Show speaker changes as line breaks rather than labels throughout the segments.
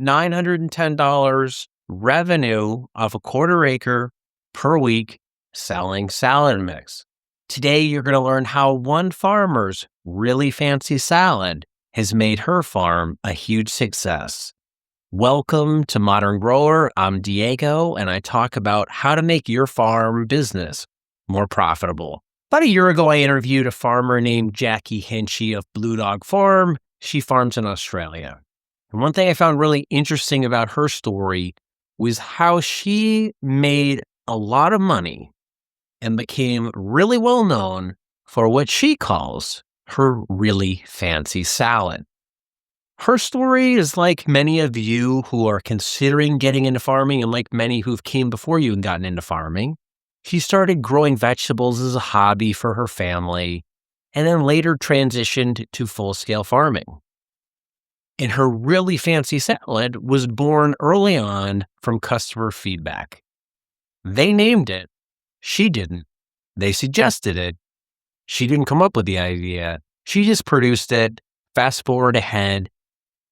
$910 revenue off a quarter acre per week selling salad mix. Today, you're going to learn how one farmer's really fancy salad has made her farm a huge success. Welcome to Modern Grower. I'm Diego, and I talk about how to make your farm business more profitable. About a year ago, I interviewed a farmer named Jacki Hinchey of Blue Dog Farm. She farms in Australia. And one thing I found really interesting about her story was how she made a lot of money and became really well known for what she calls her really fancy salad. Her story is like many of you who are considering getting into farming and like many who've came before you and gotten into farming. She started growing vegetables as a hobby for her family and then later transitioned to full-scale farming. And her really fancy salad was born early on from customer feedback. They named it. She didn't. They suggested it. She didn't come up with the idea. She just produced it. Fast forward ahead,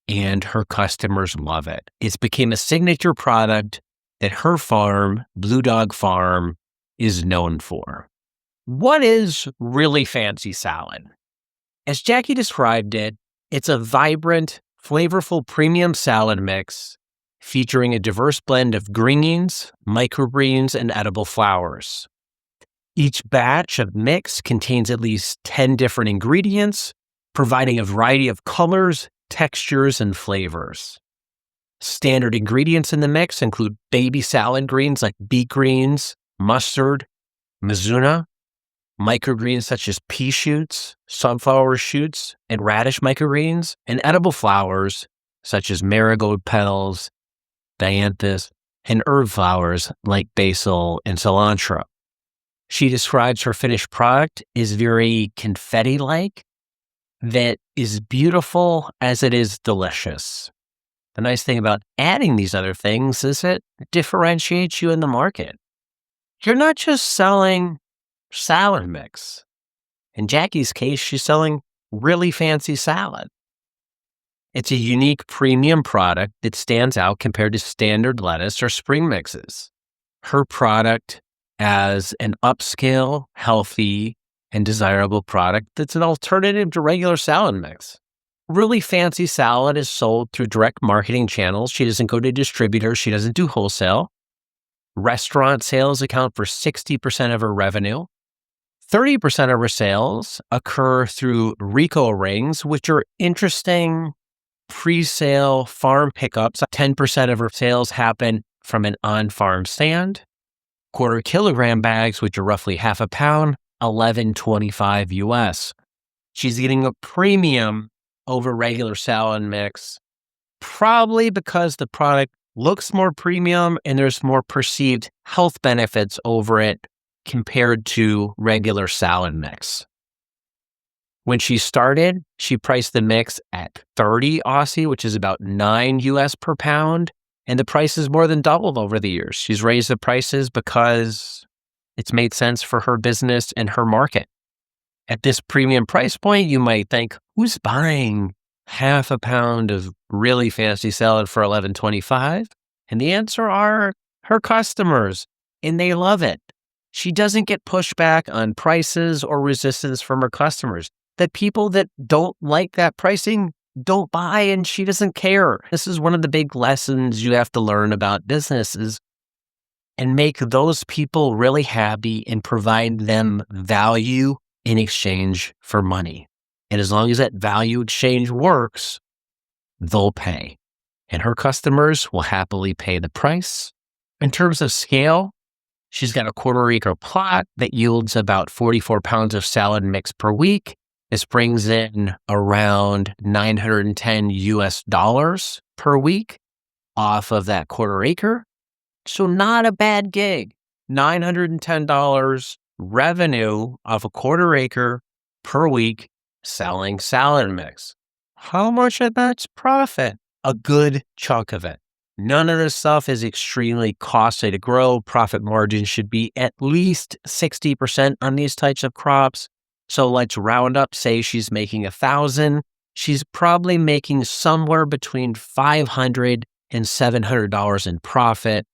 and her customers love it. It's became a signature product that her farm, Blue Dog Farm, is known for. What is really fancy salad? As Jacki described it, it's a vibrant, flavorful premium salad mix featuring a diverse blend of greens, microgreens, and edible flowers. Each batch of mix contains at least 10 different ingredients, providing a variety of colors, textures, and flavors. Standard ingredients in the mix include baby salad greens like beet greens, mustard, mizuna, microgreens such as pea shoots, sunflower shoots, and radish microgreens, and edible flowers such as marigold petals, dianthus, and herb flowers like basil and cilantro. She describes her finished product as very confetti-like, that is beautiful as it is delicious. The nice thing about adding these other things is it differentiates you in the market. You're not just selling salad mix. In Jacki's case, she's selling really fancy salad. It's a unique premium product that stands out compared to standard lettuce or spring mixes. Her product as an upscale, healthy, and desirable product that's an alternative to regular salad mix. Really fancy salad is sold through direct marketing channels. She doesn't go to distributors. She doesn't do wholesale. Restaurant sales account for 60% of her revenue. 30% of her sales occur through Rico rings, which are interesting pre-sale farm pickups. 10% of her sales happen from an on-farm stand. Quarter kilogram bags, which are roughly half a pound, $11.25 US. She's getting a premium over regular salad mix, probably because the product looks more premium and there's more perceived health benefits over it compared to regular salad mix. When she started, she priced the mix at 30 Aussie, which is about 9 US per pound, and the price has more than doubled over the years. She's raised the prices because it's made sense for her business and her market. At this premium price point, you might think, who's buying half a pound of really fancy salad for $11.25? And the answer are her customers, and they love it. She doesn't get pushback on prices or resistance from her customers. The people that don't like that pricing don't buy, and she doesn't care. This is one of the big lessons you have to learn about businesses and make those people really happy and provide them value in exchange for money. And as long as that value exchange works, they'll pay. And her customers will happily pay the price. In terms of scale, she's got a quarter acre plot that yields about 44 pounds of salad mix per week. This brings in around $910 US per week off of that quarter acre. So not a bad gig. $910 revenue off a quarter acre per week selling salad mix. How much of that's profit? A good chunk of it. None of this stuff is extremely costly to grow. Profit margin should be at least 60% on these types of crops. So let's round up, say she's making $1,000. She's probably making somewhere between $500 and $700 in profit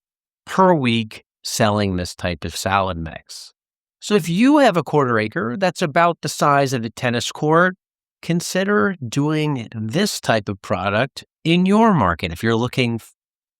per week selling this type of salad mix. So if you have a quarter acre that's about the size of a tennis court, consider doing this type of product in your market. If you're looking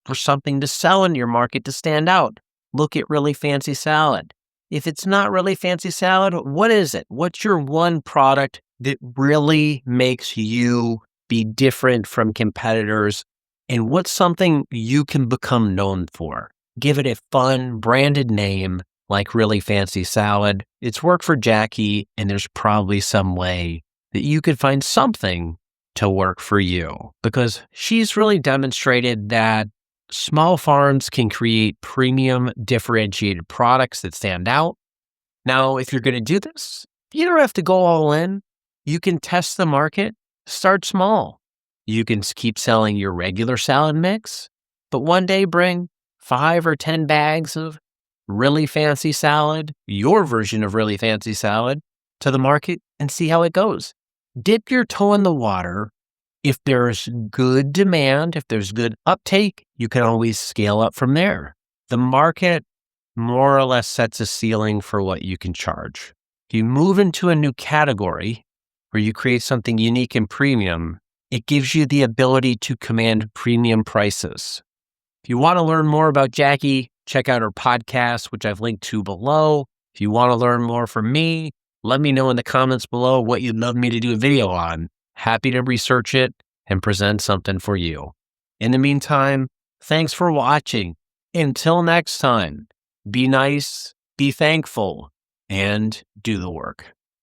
for something to sell in your market to stand out, look at Really Fancy Salad. If it's not Really Fancy Salad, what is it? What's your one product that really makes you be different from competitors? And what's something you can become known for? Give it a fun, branded name like Really Fancy Salad. It's worked for Jacki, and there's probably some way that you could find something to work for you, because she's really demonstrated that small farms can create premium differentiated products that stand out. Now, if you're going to do this, you don't have to go all in. You can test the market, start small. You can keep selling your regular salad mix, but one day bring 5 or 10 bags of Really Fancy Salad, your version of Really Fancy Salad, to the market and see how it goes. Dip your toe in the water. If there's good demand, if there's good uptake, you can always scale up from there. The market more or less sets a ceiling for what you can charge. If you move into a new category where you create something unique and premium, it gives you the ability to command premium prices. If you want to learn more about Jacki, check out her podcast, which I've linked to below. If you want to learn more from me, let me know in the comments below what you'd love me to do a video on. Happy to research it and present something for you. In the meantime, thanks for watching. Until next time, be nice, be thankful, and do the work.